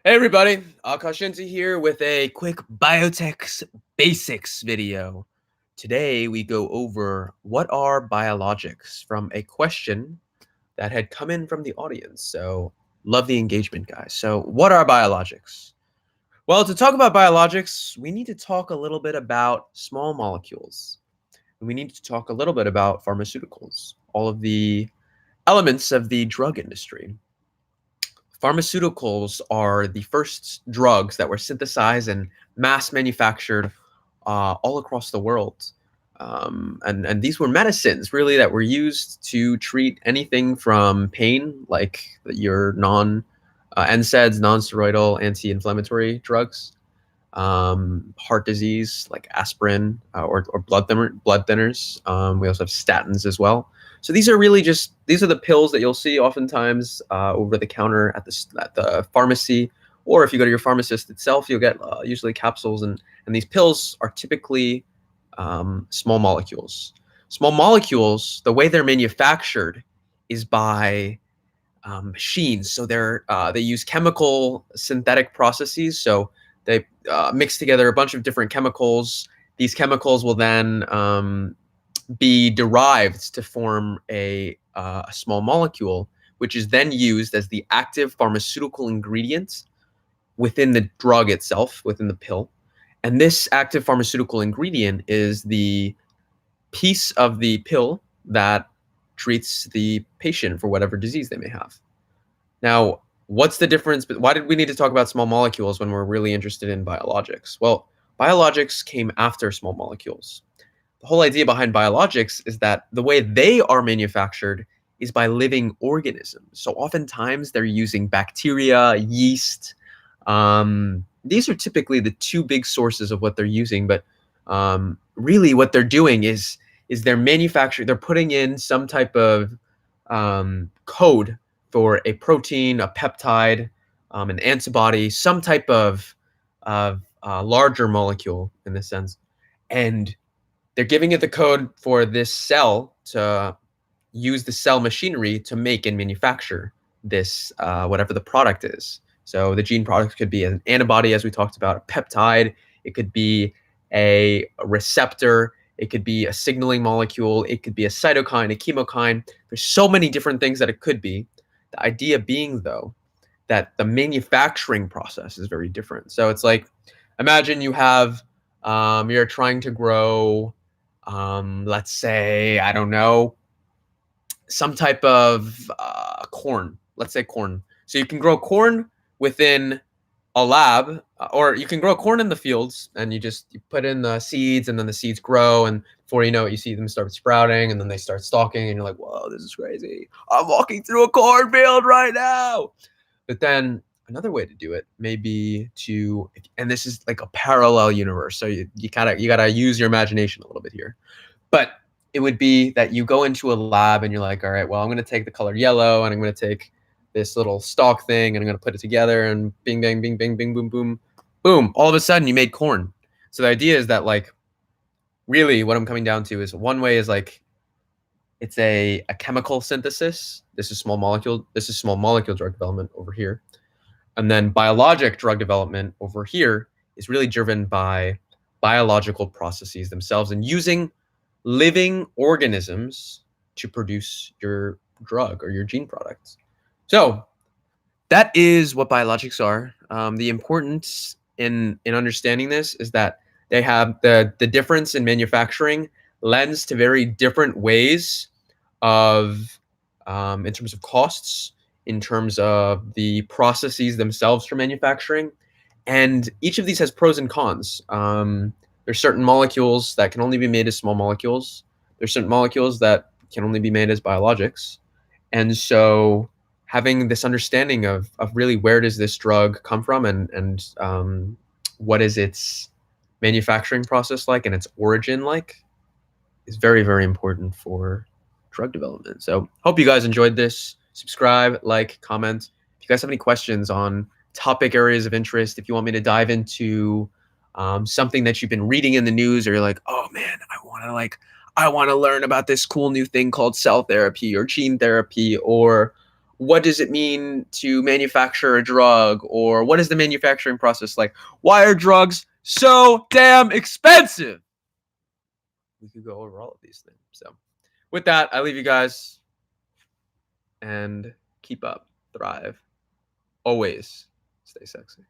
Hey everybody, Akash Inti here with a quick Biotech Basics video. Today we go over what are biologics from a question that had come in from the audience. So love the engagement, guys. So what are biologics? Well, to talk about biologics, we need to talk a little bit about small molecules. We need to talk a little bit about pharmaceuticals, all of the elements of the drug industry. Pharmaceuticals are the first drugs that were synthesized and mass manufactured all across the world. And these were medicines really that were used to treat anything from pain, like your NSAIDs, non-steroidal anti-inflammatory drugs, heart disease like aspirin or blood thinners. We also have statins as well. So these are really just these are the pills that you'll see oftentimes over the counter at the pharmacy, or if you go to your pharmacist itself, you'll get usually capsules, and these pills are typically small molecules. Small molecules, the way they're manufactured is by machines. So they use chemical synthetic processes. So they mix together a bunch of different chemicals. These chemicals will then be derived to form a small molecule, which is then used as the active pharmaceutical ingredient within the drug itself, within the pill. And this active pharmaceutical ingredient is the piece of the pill that treats the patient for whatever disease they may have. Now, what's the difference? But why did we need to talk about small molecules when we're really interested in biologics? Well, biologics came after small molecules. The whole idea behind biologics is that the way they are manufactured is by living organisms. So oftentimes they're using bacteria, yeast. These are typically the two big sources of what they're using, but really what they're doing is they're manufacturing, they're putting in some type of code for a protein, a peptide, an antibody, some type of larger molecule in this sense, and they're giving it the code for this cell to use the cell machinery to make and manufacture this whatever the product is. So the gene product could be an antibody, as we talked about, a peptide. It could be a receptor. It could be a signaling molecule. It could be a cytokine, a chemokine. There's so many different things that it could be. The idea being, though, that the manufacturing process is very different. So it's like, imagine you have, you're trying to grow, let's say, I don't know, some type of corn. Let's say corn. So you can grow corn within a lab, or you can grow corn in the fields, and you put in the seeds, and then the seeds grow, and before you know it, you see them start sprouting, and then they start stalking, and you're like, whoa, this is crazy. I'm walking through a cornfield right now. But then another way to do it may be to, and this is like a parallel universe, so you gotta use your imagination a little bit here. But it would be that you go into a lab and you're like, all right, well, I'm going to take the color yellow, and I'm going to take this little stalk thing, and I'm going to put it together, and bing, bang, bing, bing, bing, boom, boom, boom. All of a sudden you made corn. So the idea is that, like, really what I'm coming down to is one way is like, it's a chemical synthesis. This is small molecule. This is small molecule drug development over here. And then biologic drug development over here is really driven by biological processes themselves and using living organisms to produce your drug or your gene products. So that is what biologics are. The importance in understanding this is that they have the difference in manufacturing lends to very different ways of, in terms of costs, in terms of the processes themselves for manufacturing, and each of these has pros and cons. There's certain molecules that can only be made as small molecules. There's certain molecules that can only be made as biologics. And so having this understanding of really where does this drug come from, and what is its manufacturing process like and its origin like, is very, very important for drug development. So hope you guys enjoyed this. Subscribe, like, comment. If you guys have any questions on topic areas of interest, if you want me to dive into something that you've been reading in the news, or you're like, oh man, I want to learn about this cool new thing called cell therapy or gene therapy, or what does it mean to manufacture a drug, or what is the manufacturing process like? Why are drugs so damn expensive? We could go over all of these things. So with that, I leave you guys, and keep up, thrive, always stay sexy.